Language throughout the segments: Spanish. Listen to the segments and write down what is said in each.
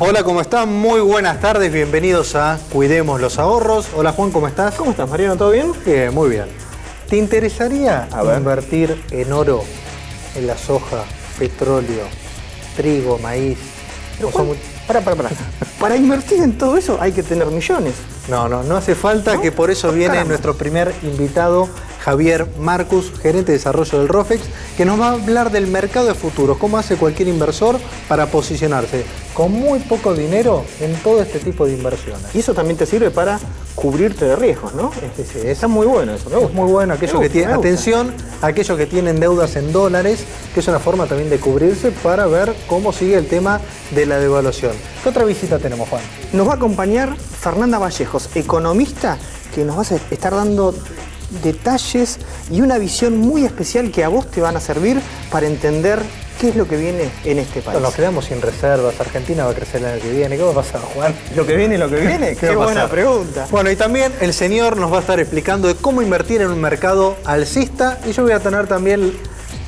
Hola, ¿cómo están? Muy buenas tardes, bienvenidos a Cuidemos los Ahorros. Hola Juan, ¿cómo estás? ¿Cómo estás, Mariano? ¿Todo bien? Bien, muy bien. ¿Te interesaría invertir en oro, en la soja, petróleo, trigo, maíz? Pero Juan, para invertir en todo eso hay que tener millones. No hace falta, que por eso viene nuestro primer invitado, Javier Marcus, gerente de desarrollo del ROFEX, que nos va a hablar del mercado de futuros, cómo hace cualquier inversor para posicionarse con muy poco dinero en todo este tipo de inversiones. Y eso también te sirve para cubrirte de riesgos, ¿no? Está muy bueno eso, me gusta. Es muy bueno, aquellos que tienen, atención, aquellos que tienen deudas en dólares, que es una forma también de cubrirse para ver cómo sigue el tema de la devaluación. ¿Qué otra visita tenemos, Juan? Nos va a acompañar Fernanda Vallejos, economista, que nos va a estar dando detalles y una visión muy especial que a vos te van a servir para entender qué es lo que viene en este país. Nos quedamos sin reservas, Argentina va a crecer el año que viene. ¿Qué va a pasar, Juan? ¿Lo que viene? Qué buena pregunta. Bueno, y también el señor nos va a estar explicando de cómo invertir en un mercado alcista, y yo voy a tener también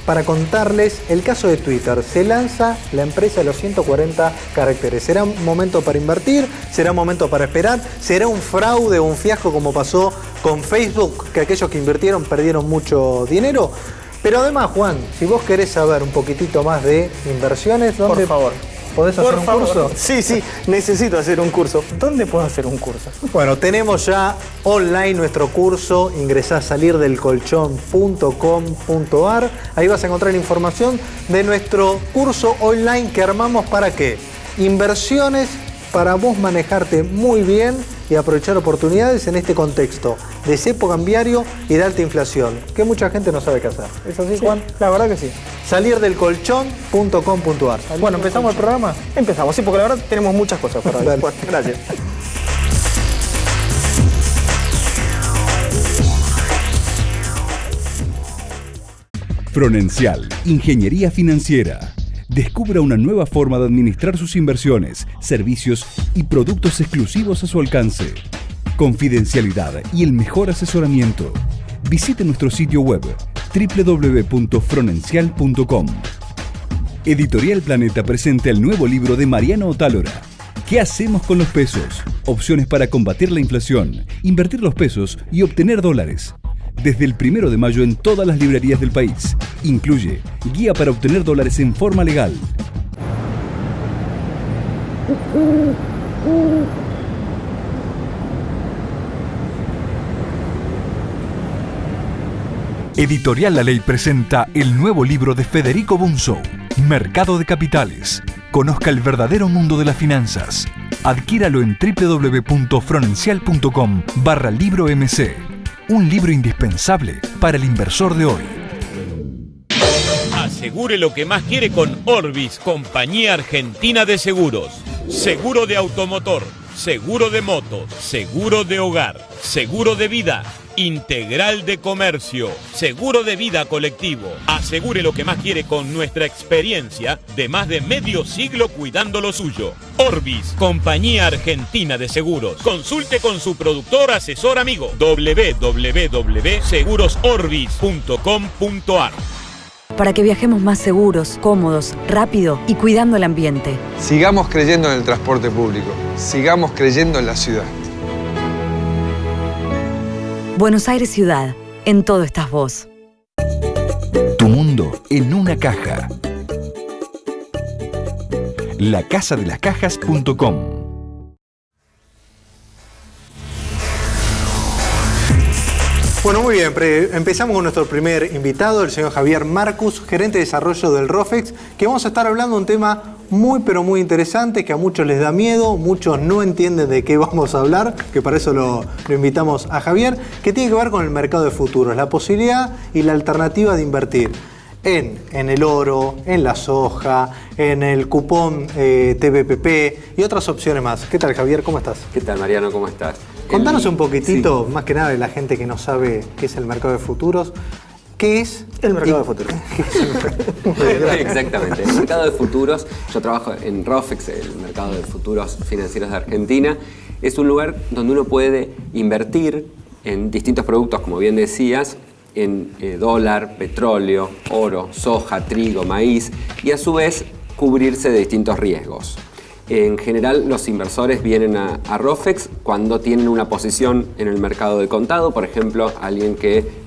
para contarles el caso de Twitter. Se lanza la empresa de los 140 caracteres. ¿Será un momento para invertir? ¿Será un momento para esperar? ¿Será un fraude o un fiasco como pasó con Facebook, que aquellos que invirtieron perdieron mucho dinero? Pero además, Juan, si vos querés saber un poquitito más de inversiones, ¿dónde? Por favor. ¿Podés hacer un curso? Sí, necesito hacer un curso. ¿Dónde puedo hacer un curso? Bueno, tenemos ya online nuestro curso. Ingresá a salirdelcolchón.com.ar. Ahí vas a encontrar información de nuestro curso online que armamos para qué. Inversiones para vos manejarte muy bien y aprovechar oportunidades en este contexto de cepo cambiario y de alta inflación, que mucha gente no sabe qué hacer. ¿Es así, Juan? La verdad que sí. Salirdelcolchón.com.ar. Bueno, ¿empezamos el programa? Empezamos, sí, porque la verdad tenemos muchas cosas para ver. Bueno, gracias. Fronencial, Ingeniería Financiera. Descubra una nueva forma de administrar sus inversiones, servicios y productos exclusivos a su alcance. Confidencialidad y el mejor asesoramiento. Visite nuestro sitio web www.fronencial.com. Editorial Planeta presenta el nuevo libro de Mariano Otálora. ¿Qué hacemos con los pesos? Opciones para combatir la inflación, invertir los pesos y obtener dólares. Desde el 1 de mayo en todas las librerías del país. Incluye guía para obtener dólares en forma legal. Editorial La Ley presenta el nuevo libro de Federico Bunso, Mercado de Capitales. Conozca el verdadero mundo de las finanzas. Adquíralo en www.fronencial.com/libro-mc. Un libro indispensable para el inversor de hoy. Asegure lo que más quiere con Orbis, Compañía Argentina de Seguros. Seguro de automotor, seguro de motos, seguro de hogar, seguro de vida, integral de comercio, seguro de vida colectivo. Asegure lo que más quiere con nuestra experiencia de más de medio siglo cuidando lo suyo. Orbis, Compañía Argentina de Seguros. Consulte con su productor asesor amigo. www.segurosorbis.com.ar. Para que viajemos más seguros, cómodos, rápido y cuidando el ambiente. Sigamos creyendo en el transporte público. Sigamos creyendo en la ciudad. Buenos Aires Ciudad. En todo estás vos. Tu mundo en una caja. lacasadelascajas.com. Bueno, muy bien, empezamos con nuestro primer invitado, el señor Javier Marcus, gerente de desarrollo del ROFEX, que vamos a estar hablando de un tema muy pero muy interesante, que a muchos les da miedo, muchos no entienden de qué vamos a hablar, que para eso lo invitamos a Javier, que tiene que ver con el mercado de futuros, la posibilidad y la alternativa de invertir en el oro, en la soja, en el cupón TBPP y otras opciones más. ¿Qué tal, Javier? ¿Cómo estás? ¿Qué tal, Mariano? ¿Cómo estás? Contanos un poquitito, más que nada de la gente que no sabe qué es el mercado de futuros. ¿Qué es el mercado de futuros? Exactamente. El mercado de futuros, yo trabajo en ROFEX, el mercado de futuros financieros de Argentina. Es un lugar donde uno puede invertir en distintos productos, como bien decías, en dólar, petróleo, oro, soja, trigo, maíz, y a su vez cubrirse de distintos riesgos. En general, los inversores vienen a Rofex cuando tienen una posición en el mercado de contado. Por ejemplo, alguien que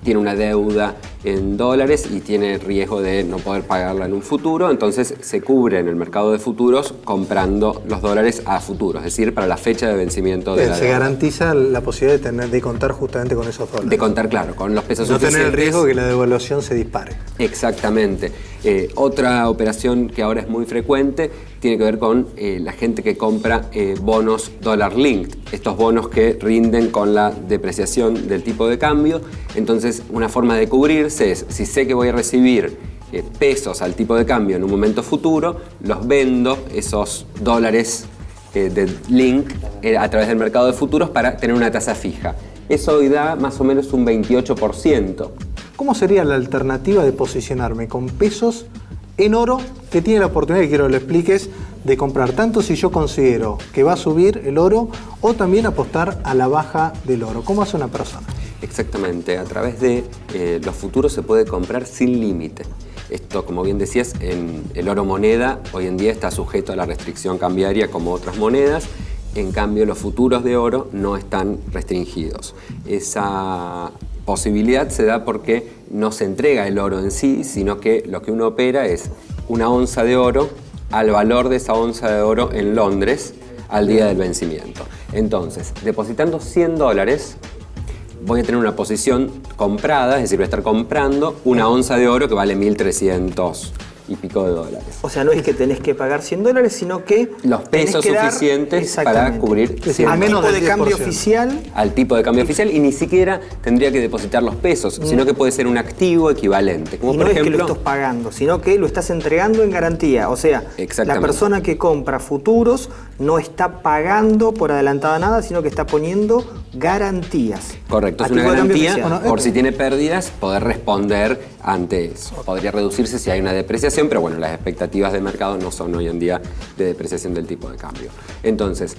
tiene una deuda en dólares y tiene riesgo de no poder pagarla en un futuro, entonces se cubre en el mercado de futuros comprando los dólares a futuro, es decir, para la fecha de vencimiento de la Se deuda. garantiza la posibilidad de contar justamente con esos dólares. De contar, claro, con los pesos No suficientes. tener el riesgo de que la devaluación se dispare. Exactamente. Otra operación que ahora es muy frecuente tiene que ver con la gente que compra bonos dollar linked, estos bonos que rinden con la depreciación del tipo de cambio. Entonces, una forma de cubrirse es, si sé que voy a recibir pesos al tipo de cambio en un momento futuro, los vendo, esos dólares de link, a través del mercado de futuros para tener una tasa fija. Eso hoy da más o menos un 28%. ¿Cómo sería la alternativa de posicionarme con pesos en oro, que tiene la oportunidad, que quiero que lo expliques, de comprar tanto si yo considero que va a subir el oro o también apostar a la baja del oro? ¿Cómo hace una persona? Exactamente, a través de los futuros se puede comprar sin límite. Esto, como bien decías, en el oro moneda hoy en día está sujeto a la restricción cambiaria como otras monedas. En cambio, los futuros de oro no están restringidos. Esa posibilidad se da porque no se entrega el oro en sí, sino que lo que uno opera es una onza de oro al valor de esa onza de oro en Londres al día del vencimiento. Entonces, depositando $100, voy a tener una posición comprada, es decir, voy a estar comprando una onza de oro que vale 1.300 y pico de dólares. O sea, no es que tenés que pagar $100, sino que los pesos tenés que dar, suficientes para cubrir al menos tipo del de cambio 10%. oficial. Al tipo de cambio oficial, y ni siquiera tendría que depositar los pesos, sino que puede ser un activo equivalente. Como Y por no ejemplo, es que lo estás pagando, sino que lo estás entregando en garantía. O sea, la Exactamente. persona que compra futuros no está pagando por adelantada nada, sino que está poniendo garantías. correcto, A es una tipo de cambio garantía oficial. por si tiene pérdidas, poder responder ante eso. Podría reducirse si hay una depreciación, pero bueno, las expectativas de mercado no son hoy en día de depreciación del tipo de cambio. Entonces,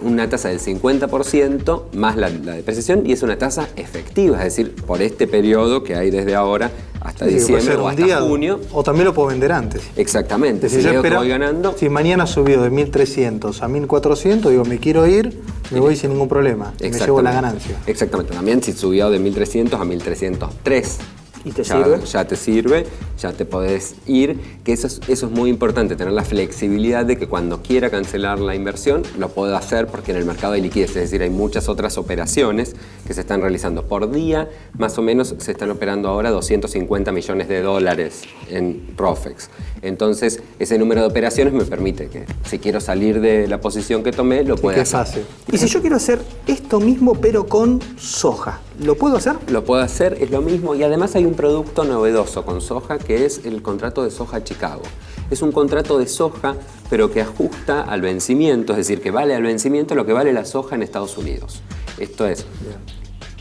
una tasa del 50% más la depreciación, y es una tasa efectiva, es decir, por este periodo que hay desde ahora hasta Sí, puede diciembre ser o un hasta día, junio. o también lo puedo vender antes. Exactamente, Si si yo veo que espero- voy ganando. si mañana subió de 1.300 a 1.400, digo, me quiero ir, me voy sin ningún problema. Me llevo la ganancia. Exactamente, también si subió de 1.300 a 1.303. ¿Y te sirve? Ya te sirve, ya te podés ir, que eso es muy importante, tener la flexibilidad de que cuando quiera cancelar la inversión lo pueda hacer, porque en el mercado hay liquidez, es decir, hay muchas otras operaciones que se están realizando por día. Más o menos se están operando ahora 250 millones de dólares en Rofex. Entonces, ese número de operaciones me permite que, si quiero salir de la posición que tomé, lo pueda Qué hacer. fácil. Y si yo quiero hacer esto mismo, pero con soja, ¿lo puedo hacer? Lo puedo hacer, es lo mismo, y además hay un producto novedoso con soja que es el contrato de soja Chicago. Es un contrato de soja, pero que ajusta al vencimiento, es decir, que vale al vencimiento lo que vale la soja en Estados Unidos. Esto es,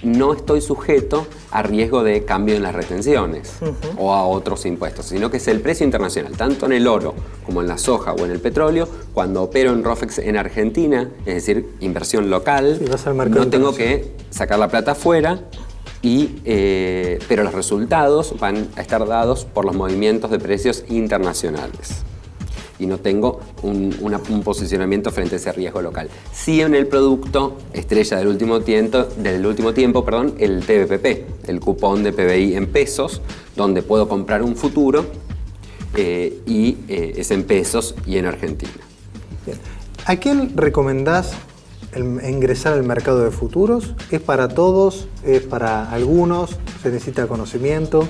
no estoy sujeto a riesgo de cambio en las retenciones o a otros impuestos, sino que es el precio internacional, tanto en el oro como en la soja o en el petróleo. Cuando opero en Rofex en Argentina, es decir, inversión local, Sí, vas al mercado no tengo internacional. que sacar la plata afuera, pero los resultados van a estar dados por los movimientos de precios internacionales. Y no tengo un posicionamiento frente a ese riesgo local. Sí, en el producto estrella del último tiempo, el TBPP, el cupón de PBI en pesos, donde puedo comprar un futuro y es en pesos y en Argentina. Bien. ¿A quién recomendás ingresar al mercado de futuros? ¿Es para todos? ¿Es para algunos? ¿Se necesita conocimiento?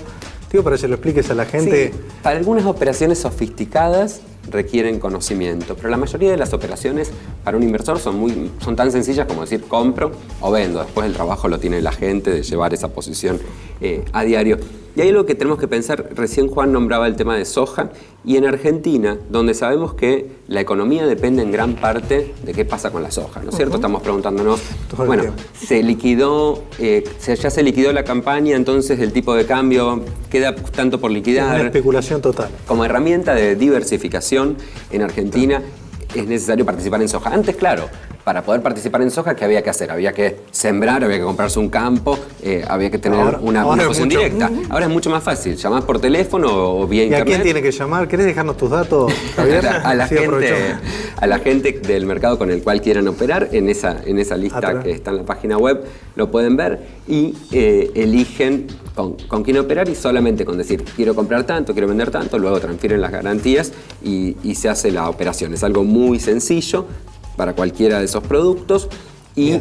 Digo, para que se lo expliques a la gente. Sí, para algunas operaciones sofisticadas requieren conocimiento, pero la mayoría de las operaciones para un inversor son tan sencillas como decir compro o vendo. Después el trabajo lo tiene la gente de llevar esa posición a diario. Y hay algo que tenemos que pensar, recién Juan nombraba el tema de soja, y en Argentina, donde sabemos que la economía depende en gran parte de qué pasa con la soja, ¿no es cierto? Estamos preguntándonos, Todo el bueno, tiempo. ya se liquidó la campaña, entonces el tipo de cambio queda tanto por Es liquidar. una especulación total. Como herramienta de diversificación en Argentina es necesario participar en soja. Antes, claro, para poder participar en soja, ¿qué había que hacer? Había que sembrar, había que comprarse un campo, había que tener una posición directa. Ahora es mucho más fácil, llamás por teléfono o vía internet. ¿Y a quién tiene que llamar? ¿Querés dejarnos tus datos, Javier? a la gente del mercado con el cual quieran operar, en esa lista que está en la página web, lo pueden ver y eligen con quién operar, y solamente con decir quiero comprar tanto, quiero vender tanto, luego transfieren las garantías y se hace la operación. Es algo muy sencillo para cualquiera de esos productos y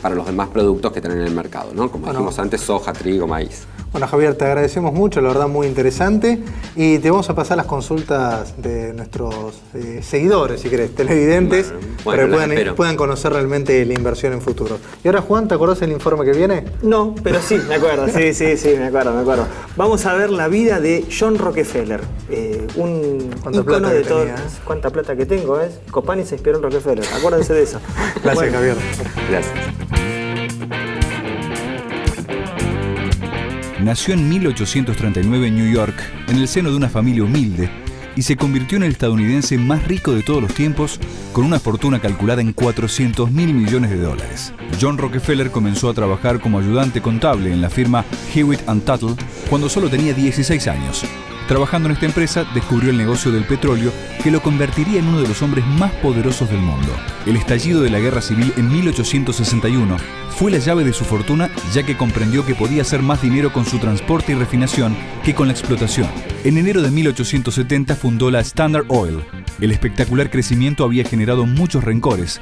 para los demás productos que tienen en el mercado, ¿no? Como dijimos antes, soja, trigo, maíz. Bueno, Javier, te agradecemos mucho, la verdad muy interesante, y te vamos a pasar las consultas de nuestros seguidores, si querés, televidentes, para que puedan conocer realmente la inversión en futuro. Y ahora, Juan, ¿te acordás del informe que viene? No, pero sí, me acuerdo, sí, me acuerdo. Vamos a ver la vida de John Rockefeller, un ícono de todo. ¿Cuánta plata que tengo? Copani se inspiró en Rockefeller, acuérdense de eso. Gracias, Javier. Gracias. Nació en 1839 en New York, en el seno de una familia humilde, y se convirtió en el estadounidense más rico de todos los tiempos, con una fortuna calculada en $400.000 millones. John Rockefeller comenzó a trabajar como ayudante contable en la firma Hewitt & Tuttle cuando solo tenía 16 años. Trabajando en esta empresa, descubrió el negocio del petróleo, que lo convertiría en uno de los hombres más poderosos del mundo. El estallido de la Guerra Civil en 1861 fue la llave de su fortuna, ya que comprendió que podía hacer más dinero con su transporte y refinación que con la explotación. En enero de 1870 fundó la Standard Oil. El espectacular crecimiento había generado muchos rencores,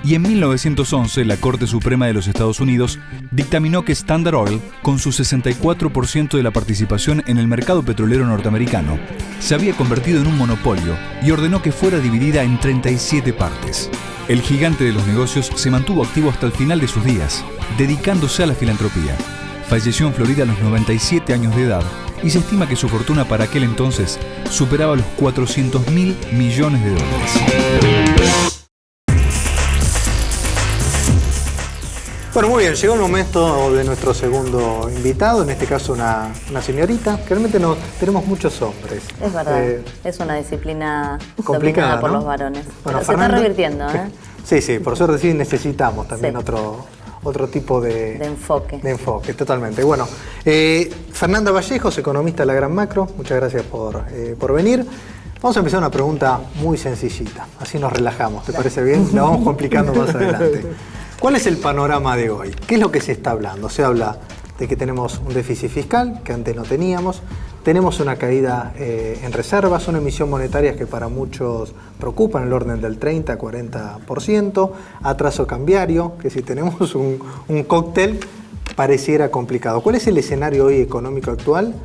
y en 1911 la Corte Suprema de los Estados Unidos dictaminó que Standard Oil, con su 64% de la participación en el mercado petrolero norteamericano, se había convertido en un monopolio y ordenó que fuera dividida en 37 partes. El gigante de los negocios se mantuvo activo hasta el final de sus días, dedicándose a la filantropía. Falleció en Florida a los 97 años de edad y se estima que su fortuna para aquel entonces superaba los $400.000 millones. Bueno, muy bien, llegó el momento de nuestro segundo invitado, en este caso una señorita, que realmente no tenemos muchos hombres. Es verdad, es una disciplina complicada, dominada por los varones. Bueno, pero se está revirtiendo, Sí, por suerte sí necesitamos también otro tipo de enfoque. De enfoque, totalmente. Bueno, Fernanda Vallejos, economista de la Gran Macro, muchas gracias por venir. Vamos a empezar una pregunta muy sencillita, así nos relajamos, ¿te parece bien? La vamos complicando más adelante. ¿Cuál es el panorama de hoy? ¿Qué es lo que se está hablando? Se habla de que tenemos un déficit fiscal, que antes no teníamos, tenemos una caída en reservas, una emisión monetaria que para muchos preocupa, en el orden del 30-40%, atraso cambiario, que si tenemos un cóctel pareciera complicado. ¿Cuál es el escenario hoy económico actual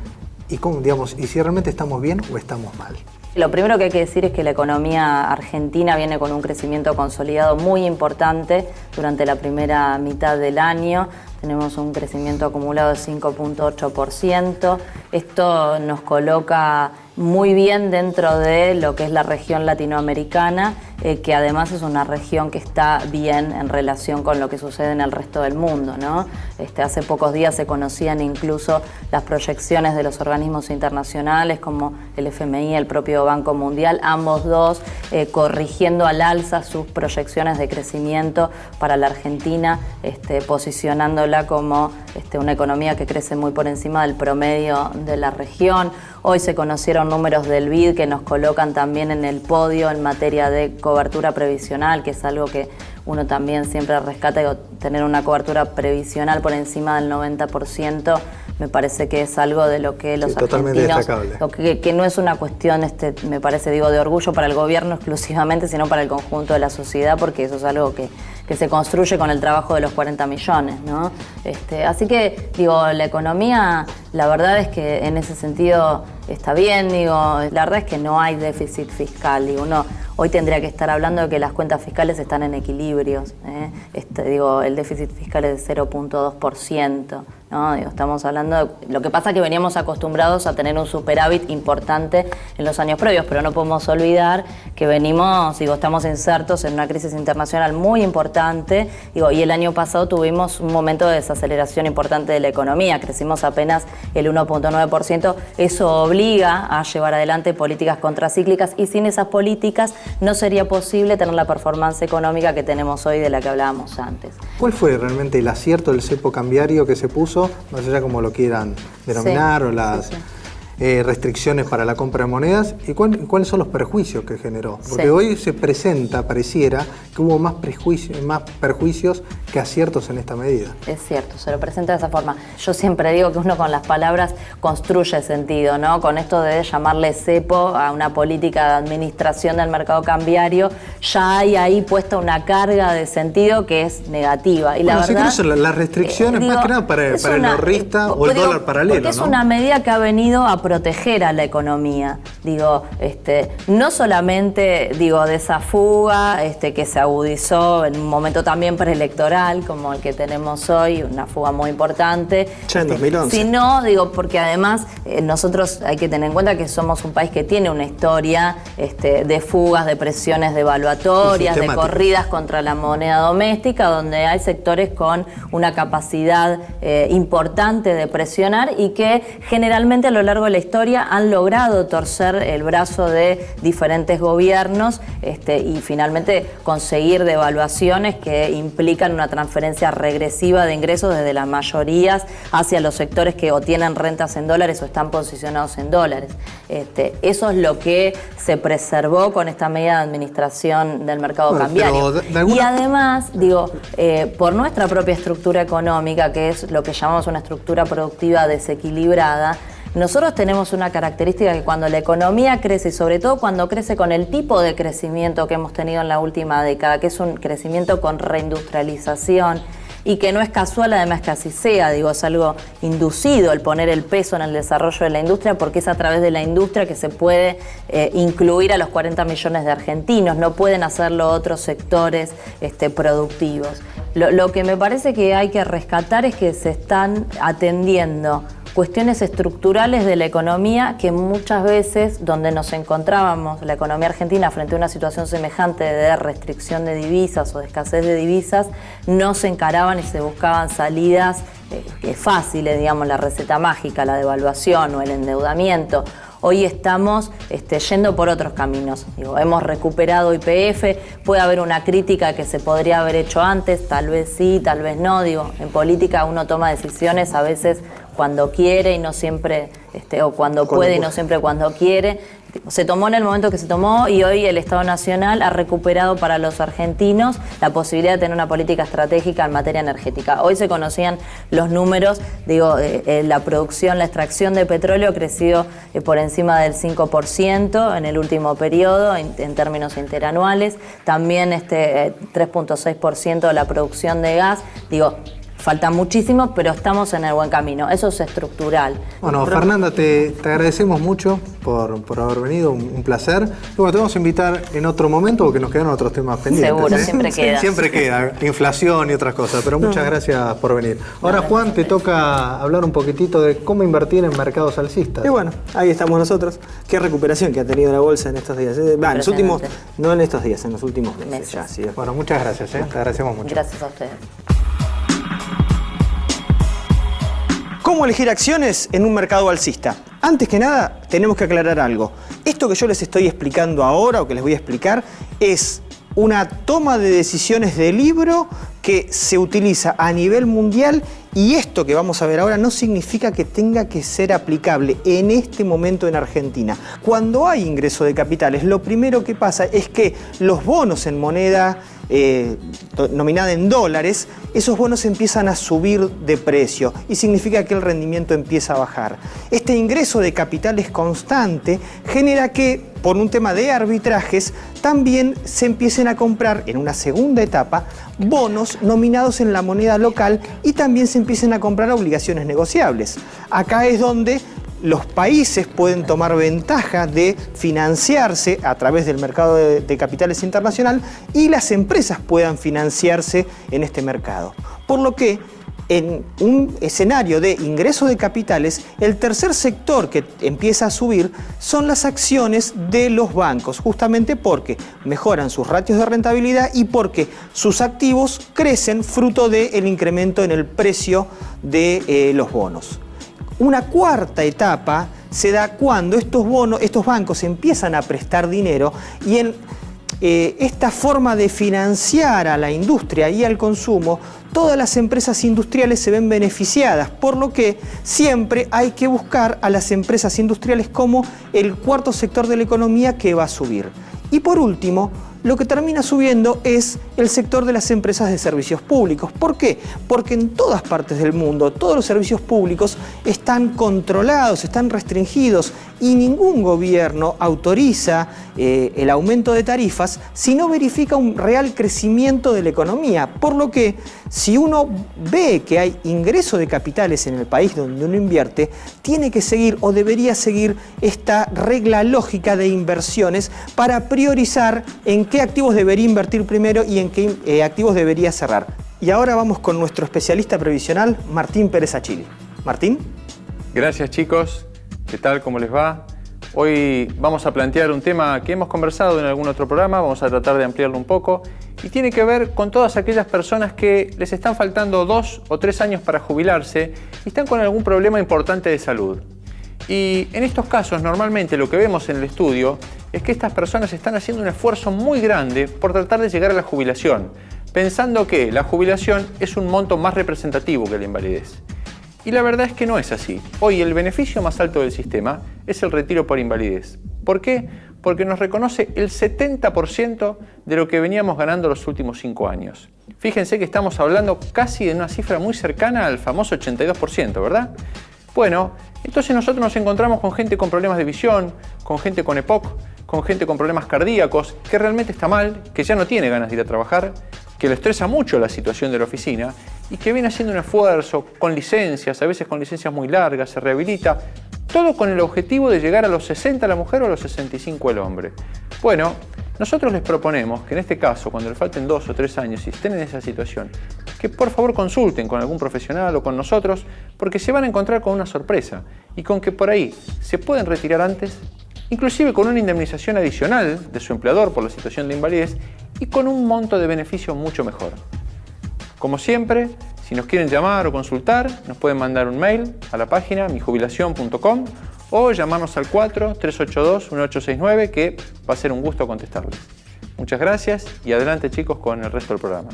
y si realmente estamos bien o estamos mal? Lo primero que hay que decir es que la economía argentina viene con un crecimiento consolidado muy importante durante la primera mitad del año. Tenemos un crecimiento acumulado de 5.8%. Esto nos coloca muy bien dentro de lo que es la región latinoamericana, que además es una región que está bien en relación con lo que sucede en el resto del mundo, ¿no? Hace pocos días se conocían incluso las proyecciones de los organismos internacionales como el FMI, el propio Banco Mundial, ambos dos corrigiendo al alza sus proyecciones de crecimiento para la Argentina, posicionándola como una economía que crece muy por encima del promedio de la región. Hoy se conocieron números del BID que nos colocan también en el podio en materia de cobertura previsional, que es algo que uno también siempre rescata, tener una cobertura previsional por encima del 90%, me parece que es algo de lo que los argentinos, que no es una cuestión, me parece, de orgullo para el gobierno exclusivamente, sino para el conjunto de la sociedad, porque eso es algo que se construye con el trabajo de los 40 millones, ¿no? Así que, la economía, la verdad es que en ese sentido está bien, la verdad es que no hay déficit fiscal, uno hoy tendría que estar hablando de que las cuentas fiscales están en equilibrios, el déficit fiscal es de 0.2%, ¿no? Digo, estamos hablando de, lo que pasa es que veníamos acostumbrados a tener un superávit importante en los años previos, pero no podemos olvidar que venimos, estamos insertos en una crisis internacional muy importante, y el año pasado tuvimos un momento de desaceleración importante de la economía, crecimos apenas el 1.9%, eso obliga a llevar adelante políticas contracíclicas, y sin esas políticas no sería posible tener la performance económica que tenemos hoy, de la que hablábamos antes. ¿Cuál fue realmente el acierto del cepo cambiario que se puso, más allá como lo quieran denominar, o las restricciones para la compra de monedas, y cuáles son los perjuicios que generó? Porque hoy se presenta, pareciera, que hubo más perjuicios que aciertos en esta medida. Es cierto, se lo presenta de esa forma. Yo siempre digo que uno con las palabras construye sentido, ¿no? Con esto de llamarle cepo a una política de administración del mercado cambiario, ya hay ahí puesta una carga de sentido que es negativa. Y la verdad, incluso las restricciones, más que nada para el ahorrista o el dólar paralelo, porque es una medida que ha venido a proteger a la economía. No solamente de esa fuga que se agudizó en un momento también preelectoral como el que tenemos hoy, una fuga muy importante, ya en 2011. Sino, porque además nosotros hay que tener en cuenta que somos un país que tiene una historia de fugas, de presiones devaluatorias, de corridas contra la moneda doméstica, donde hay sectores con una capacidad importante de presionar, y que generalmente a lo largo de la historia han logrado torcer el brazo de diferentes gobiernos y finalmente conseguir devaluaciones que implican una transferencia regresiva de ingresos desde las mayorías hacia los sectores que o tienen rentas en dólares o están posicionados en dólares. Eso es lo que se preservó con esta medida de administración del mercado cambiario. Y además, por nuestra propia estructura económica, que es lo que llamamos una estructura productiva desequilibrada, nosotros tenemos una característica que cuando la economía crece, y sobre todo cuando crece con el tipo de crecimiento que hemos tenido en la última década, que es un crecimiento con reindustrialización, y que no es casual además que así sea, es algo inducido el poner el peso en el desarrollo de la industria, porque es a través de la industria que se puede incluir a los 40 millones de argentinos, no pueden hacerlo otros sectores productivos. Lo que me parece que hay que rescatar es que se están atendiendo cuestiones estructurales de la economía que muchas veces, donde nos encontrábamos, la economía argentina, frente a una situación semejante de restricción de divisas o de escasez de divisas, no se encaraban y se buscaban salidas fáciles, la receta mágica, la devaluación o el endeudamiento. Hoy estamos yendo por otros caminos. Hemos recuperado YPF, puede haber una crítica que se podría haber hecho antes, tal vez sí, tal vez no. En política uno toma decisiones a veces cuando quiere y no siempre, o cuando puede y no siempre cuando quiere. Se tomó en el momento que se tomó, y hoy el Estado Nacional ha recuperado para los argentinos la posibilidad de tener una política estratégica en materia energética. Hoy se conocían los números, la producción, la extracción de petróleo ha crecido por encima del 5% en el último periodo en términos interanuales, también 3.6% de la producción de gas. Falta muchísimo, pero estamos en el buen camino. Eso es estructural. Bueno, Fernanda, te agradecemos mucho por haber venido, un placer. Y bueno, te vamos a invitar en otro momento porque nos quedan otros temas pendientes. Seguro, siempre queda. Siempre queda, inflación y otras cosas, pero muchas gracias por venir. Ahora, Juan, te toca hablar un poquitito de cómo invertir en mercados alcistas. Y bueno, ahí estamos nosotros. Qué recuperación que ha tenido la bolsa en estos días. En los últimos, no en estos días, en los últimos meses. Ya, sí. Bueno, muchas gracias, te agradecemos mucho. Gracias a ustedes. ¿Cómo elegir acciones en un mercado alcista? Antes que nada, tenemos que aclarar algo. Esto que yo les estoy explicando ahora, o que les voy a explicar, es una toma de decisiones de libro que se utiliza a nivel mundial, y esto que vamos a ver ahora no significa que tenga que ser aplicable en este momento en Argentina. Cuando hay ingreso de capitales, lo primero que pasa es que los bonos en moneda nominada en dólares, esos bonos empiezan a subir de precio y significa que el rendimiento empieza a bajar. Este ingreso de capitales constante genera que, por un tema de arbitrajes, también se empiecen a comprar en una segunda etapa bonos nominados en la moneda local, y también se empiecen a comprar obligaciones negociables. Acá es donde los países pueden tomar ventaja de financiarse a través del mercado de capitales internacional, y las empresas puedan financiarse en este mercado. Por lo que en un escenario de ingreso de capitales, el tercer sector que empieza a subir son las acciones de los bancos, justamente porque mejoran sus ratios de rentabilidad y porque sus activos crecen fruto del incremento en el precio de los bonos. Una cuarta etapa se da cuando estos bancos empiezan a prestar dinero y en esta forma de financiar a la industria y al consumo, todas las empresas industriales se ven beneficiadas, por lo que siempre hay que buscar a las empresas industriales como el cuarto sector de la economía que va a subir. Y por último, lo que termina subiendo es el sector de las empresas de servicios públicos. ¿Por qué? Porque en todas partes del mundo todos los servicios públicos están controlados, están restringidos y ningún gobierno autoriza el aumento de tarifas si no verifica un real crecimiento de la economía. Por lo que si uno ve que hay ingreso de capitales en el país donde uno invierte, tiene que seguir o debería seguir esta regla lógica de inversiones para priorizar en qué activos debería invertir primero y en qué activos debería cerrar. Y ahora vamos con nuestro especialista previsional, Martín Pérez Achili. Martín. Gracias, chicos. ¿Qué tal? ¿Cómo les va? Hoy vamos a plantear un tema que hemos conversado en algún otro programa, vamos a tratar de ampliarlo un poco, y tiene que ver con todas aquellas personas que les están faltando 2 o 3 años para jubilarse y están con algún problema importante de salud. Y en estos casos, normalmente lo que vemos en el estudio es que estas personas están haciendo un esfuerzo muy grande por tratar de llegar a la jubilación, pensando que la jubilación es un monto más representativo que la invalidez. Y la verdad es que no es así. Hoy el beneficio más alto del sistema es el retiro por invalidez. ¿Por qué? Porque nos reconoce el 70% de lo que veníamos ganando los últimos 5 años. Fíjense que estamos hablando casi de una cifra muy cercana al famoso 82%, ¿verdad? Bueno, entonces nosotros nos encontramos con gente con problemas de visión, con gente con EPOC, con gente con problemas cardíacos, que realmente está mal, que ya no tiene ganas de ir a trabajar, que le estresa mucho la situación de la oficina y que viene haciendo un esfuerzo con licencias, a veces con licencias muy largas, se rehabilita, todo con el objetivo de llegar a los 60 la mujer o a los 65 el hombre. Bueno, nosotros les proponemos que en este caso, cuando les falten 2 o 3 años y estén en esa situación, que por favor consulten con algún profesional o con nosotros, porque se van a encontrar con una sorpresa y con que por ahí se pueden retirar antes, inclusive con una indemnización adicional de su empleador por la situación de invalidez y con un monto de beneficio mucho mejor. Como siempre, si nos quieren llamar o consultar, nos pueden mandar un mail a la página mijubilacion.com o llamarnos al 4-382-1869, que va a ser un gusto contestarles. Muchas gracias y adelante, chicos, con el resto del programa.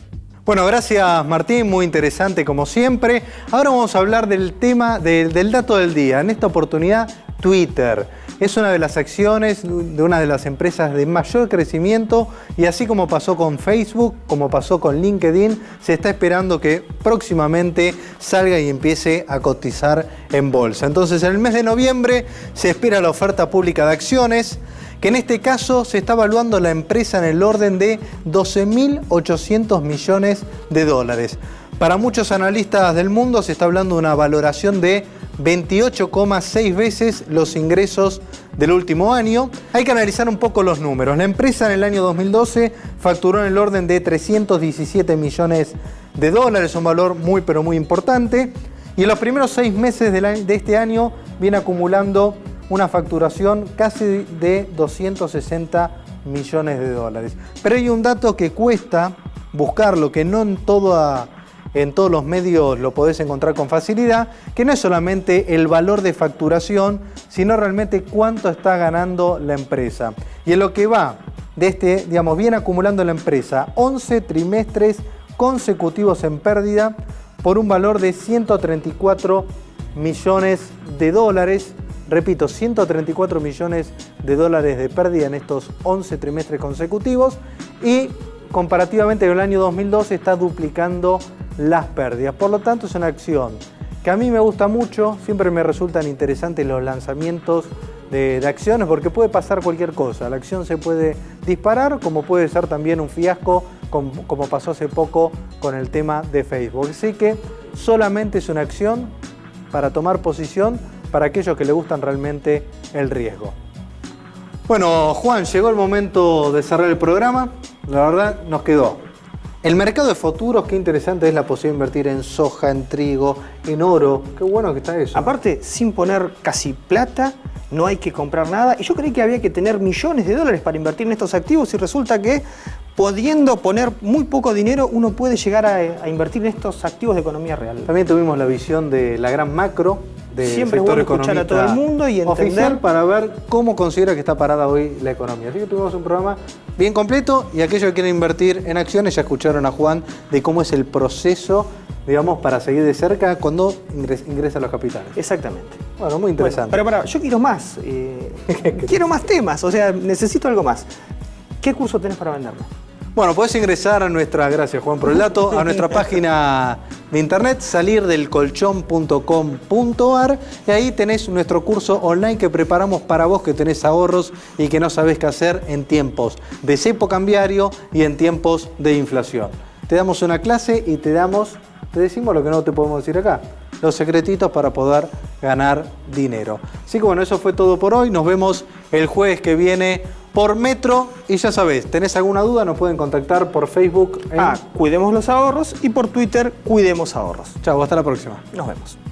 Bueno, gracias Martín, muy interesante como siempre. Ahora vamos a hablar del tema del dato del día. En esta oportunidad, Twitter. Es una de las acciones de una de las empresas de mayor crecimiento y así como pasó con Facebook, como pasó con LinkedIn, se está esperando que próximamente salga y empiece a cotizar en bolsa. Entonces, en el mes de noviembre se espera la oferta pública de acciones, que en este caso se está evaluando la empresa en el orden de 12.800 millones de dólares. Para muchos analistas del mundo se está hablando de una valoración de 28,6 veces los ingresos del último año. Hay que analizar un poco los números. La empresa en el año 2012 facturó en el orden de 317 millones de dólares, un valor muy pero muy importante. Y en los primeros 6 meses de este año viene acumulando una facturación casi de 260 millones de dólares. Pero hay un dato que cuesta buscarlo, que no en todos los medios lo podés encontrar con facilidad, que no es solamente el valor de facturación, sino realmente cuánto está ganando la empresa. Y en lo que va de viene acumulando la empresa 11 trimestres consecutivos en pérdida por un valor de 134 millones de dólares. Repito, 134 millones de dólares de pérdida en estos 11 trimestres consecutivos y comparativamente con el año 2012 está duplicando las pérdidas. Por lo tanto, es una acción que a mí me gusta mucho, siempre me resultan interesantes los lanzamientos de acciones porque puede pasar cualquier cosa. La acción se puede disparar como puede ser también un fiasco como pasó hace poco con el tema de Facebook. Así que solamente es una acción para tomar posición para aquellos que le gustan realmente el riesgo. Bueno, Juan, llegó el momento de cerrar el programa. La verdad, nos quedó El mercado de futuros, qué interesante es la posibilidad de invertir en soja, en trigo, en oro. Qué bueno que está eso. Aparte, sin poner casi plata, no hay que comprar nada. Y yo creí que había que tener millones de dólares para invertir en estos activos y resulta que pudiendo poner muy poco dinero, uno puede llegar a invertir en estos activos de economía real. También tuvimos la visión de la gran macro del Siempre es sector bueno escuchar a todo el mundo y entender oficial para ver cómo considera que está parada hoy la economía. Así que tuvimos un programa bien completo y aquellos que quieren invertir en acciones ya escucharon a Juan de cómo es el proceso, digamos, para seguir de cerca cuando ingresan los capitales. Exactamente. Bueno, muy interesante. Bueno, pero yo quiero más. Quiero más temas, o sea, necesito algo más. ¿Qué curso tenés para venderme? Bueno, podés ingresar a nuestra, gracias Juan por el dato, a nuestra página de internet, salirdelcolchón.com.ar, y ahí tenés nuestro curso online que preparamos para vos que tenés ahorros y que no sabés qué hacer en tiempos de cepo cambiario y en tiempos de inflación. Te damos una clase y te decimos lo que no te podemos decir acá, los secretitos para poder ganar dinero. Así que bueno, eso fue todo por hoy, nos vemos el jueves que viene por Metro, y ya sabés, tenés alguna duda, nos pueden contactar por Facebook Cuidemos los Ahorros y por Twitter, Cuidemos Ahorros. Chao, hasta la próxima. Nos vemos.